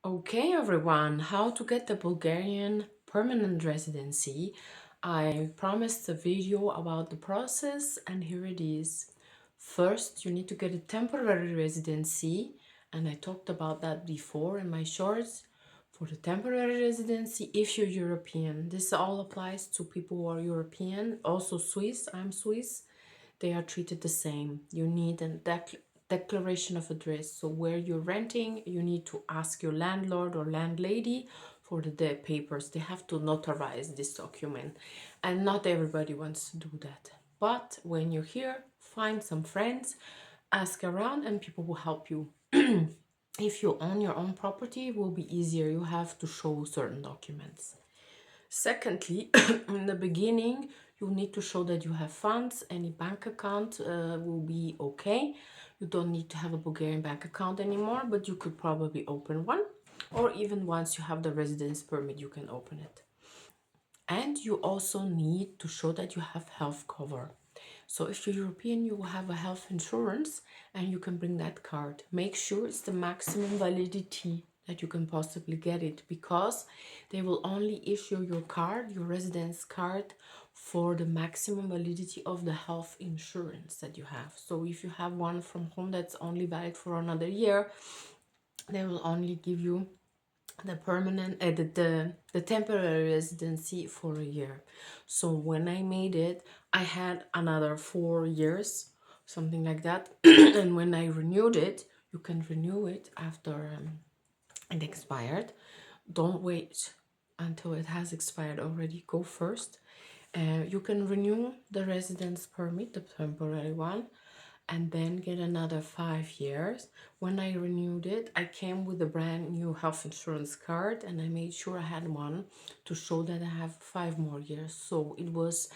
Okay, everyone, how to get the Bulgarian permanent residency. I promised a video about the process, and here it is. First, you need to get a temporary residency, and I talked about that before in my shorts. For the temporary residency, if you're European, this all applies to people who are European, also Swiss. I'm Swiss. They are treated the same. You need a declaration of address. So where you're renting, you need to ask your landlord or landlady for the papers. They have to notarize this document. And not everybody wants to do that. But when you're here, find some friends, ask around, and people will help you. If you own your own property, it will be easier. You have to show certain documents. Secondly, in the beginning, you need to show that you have funds. Any bank account will be okay. You don't need to have a Bulgarian bank account anymore, but you could probably open one. Or even once you have the residence permit, you can open it. And you also need to show that you have health cover. So if you're European, you will have a health insurance and you can bring that card. Make sure it's the maximum validity that you can possibly get it, because they will only issue your card, your residence card, for the maximum validity of the health insurance that you have. So if you have one from home that's only valid for another year, they will only give you the permanent the temporary residency for a year. So when I made it, I had another 4 years, something like that. And when I renewed it, you can renew it after it expired. Don't wait until it has expired already. Go first. You can renew the residence permit, the temporary one, and then get another 5 years. When I renewed it, I came with a brand new health insurance card, and I made sure I had one to show that I have 5 more years. So it was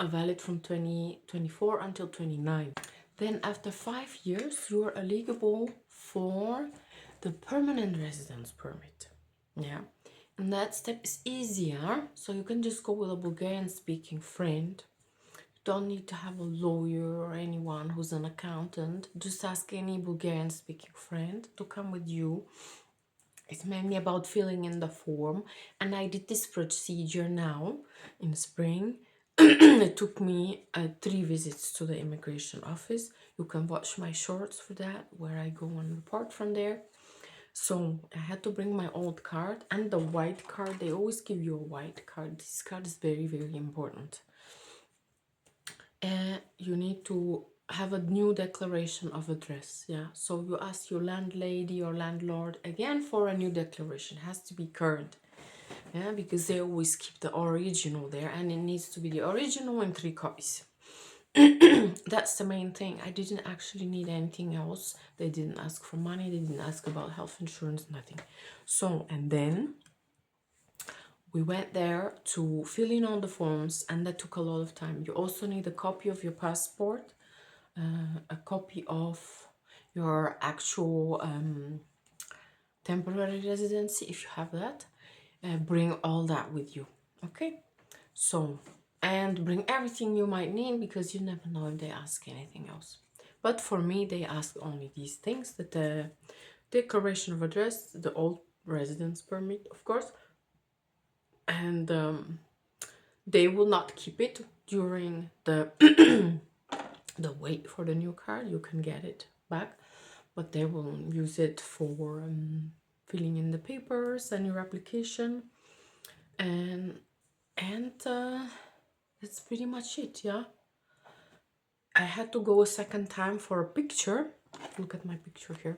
valid from 2024 until 29. Then after 5 years, you are eligible for the permanent residence permit. Yeah. And that step is easier. So you can just go with a Bulgarian speaking friend. Don't need to have a lawyer or anyone who's an accountant. Just ask any Bulgarian speaking friend to come with you. It's mainly about filling in the form, and I did this procedure now in spring. It took me 3 visits to the immigration office. You can watch my shorts for that, where I go and report from there. So I had to bring my old card and the white card. They always give you a white card. This card is very, very important. And you need to have a new declaration of address. Yeah, so you ask your landlady or landlord again for a new declaration. It has to be current. Yeah, because they always keep the original there, and it needs to be the original in 3 copies. That's the main thing. I didn't actually need anything else. They didn't ask for money, they didn't ask about health insurance, nothing. So, and then we went there to fill in all the forms, and that took a lot of time. You also need a copy of your passport, a copy of your actual temporary residency, if you have that. Bring all that with you, okay? So, and bring everything you might need, because you never know if they ask anything else. But for me, they ask only these things: the declaration of address, the old residence permit, of course, and they will not keep it during the the wait for the new card. You can get it back, but they will use it for filling in the papers and your application, and that's pretty much it. Yeah, I had to go a second time for a picture. Look at my picture here.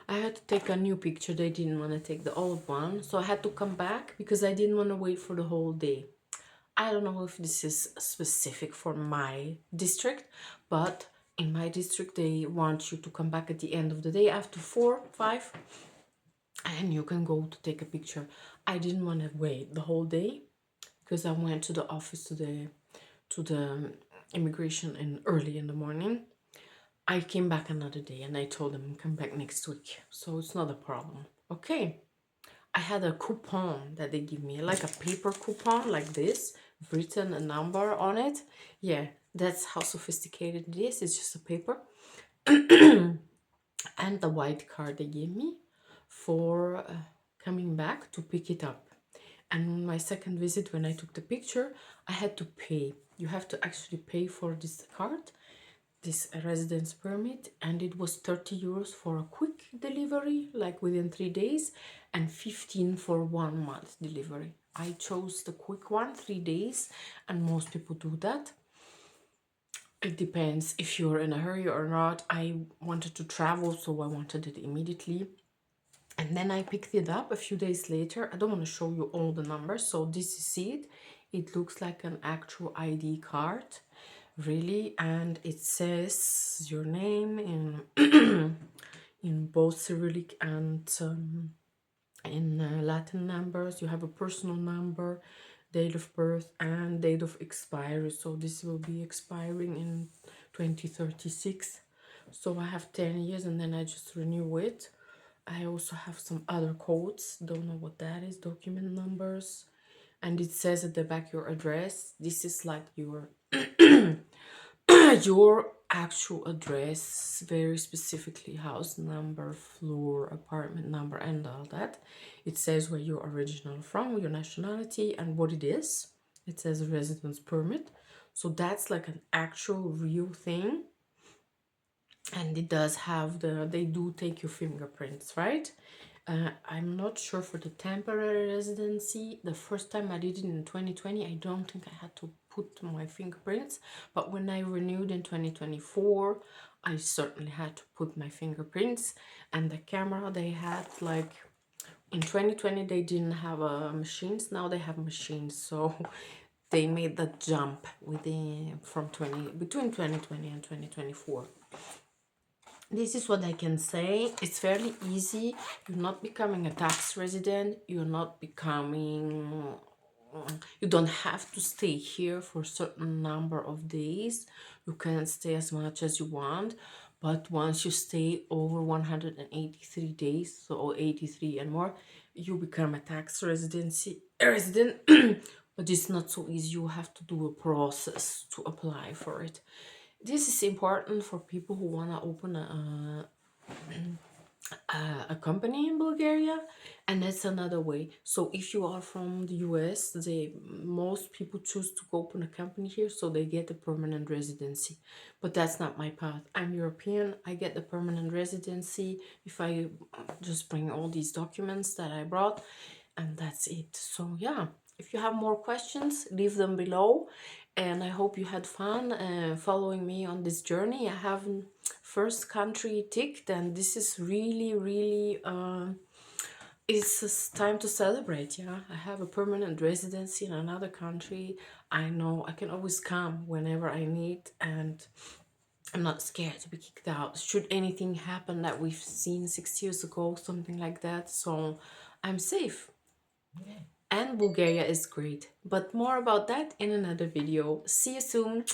I had to take a new picture. They didn't want to take the old one, so I had to come back because I didn't want to wait for the whole day. I don't know if this is specific for my district, but in my district they want you to come back at the end of the day after 4, 5, and you can go to take a picture. I didn't want to wait the whole day because I went to the office to the immigration in early in the morning. I came back another day and I told them come back next week, so it's not a problem. Okay. I had a coupon that they give me, like a paper coupon like this, written a number on it. Yeah, that's how sophisticated it is. It's just a paper. and the white card they gave me for coming back to pick it up. And on my second visit, when I took the picture, I had to pay. You have to actually pay for this card, this residence permit, and it was 30 euros for a quick delivery, like within 3 days, and 15 for 1 month delivery. I chose the quick one, 3 days, and most people do that. It depends if you're in a hurry or not. I wanted to travel, so I wanted it immediately. And then I picked it up a few days later. I don't want to show you all the numbers. So this is it. It looks like an actual ID card, really. And it says your name in in both Cyrillic and in Latin numbers. You have a personal number, date of birth, and date of expiry. So this will be expiring in 2036. So I have 10 years and then I just renew it. I also have some other codes, don't know what that is, document numbers. And it says at the back your address. This is like your your actual address, very specifically house number, floor, apartment number, and all that. It says where you're original from, your nationality, and what it is. It says residence permit. So that's like an actual real thing. And it does have they do take your fingerprints, right? I'm not sure for the temporary residency. The first time I did it in 2020, I don't think I had to put my fingerprints. But when I renewed in 2024, I certainly had to put my fingerprints. And the camera they had, like, in 2020, they didn't have machines. Now they have machines. So they made that jump between 2020 and 2024. This is what I can say. It's fairly easy. You're not becoming a tax resident. You're not becoming... You don't have to stay here for a certain number of days. You can stay as much as you want. But once you stay over 183 days, so 83 and more, you become a tax resident. But it's not so easy. You have to do a process to apply for it. This is important for people who want to open a company in Bulgaria, and that's another way. So if you are from the US, most people choose to open a company here, so they get a permanent residency. But that's not my path. I'm European. I get the permanent residency if I just bring all these documents that I brought, and that's it. So yeah, if you have more questions, leave them below. And I hope you had fun following me on this journey. I have first country ticked, and this is really, really, it's just time to celebrate. Yeah, I have a permanent residency in another country. I know I can always come whenever I need, and I'm not scared to be kicked out should anything happen that we've seen 6 years ago, something like that. So I'm safe. And Bulgaria is great. But more about that in another video. See you soon.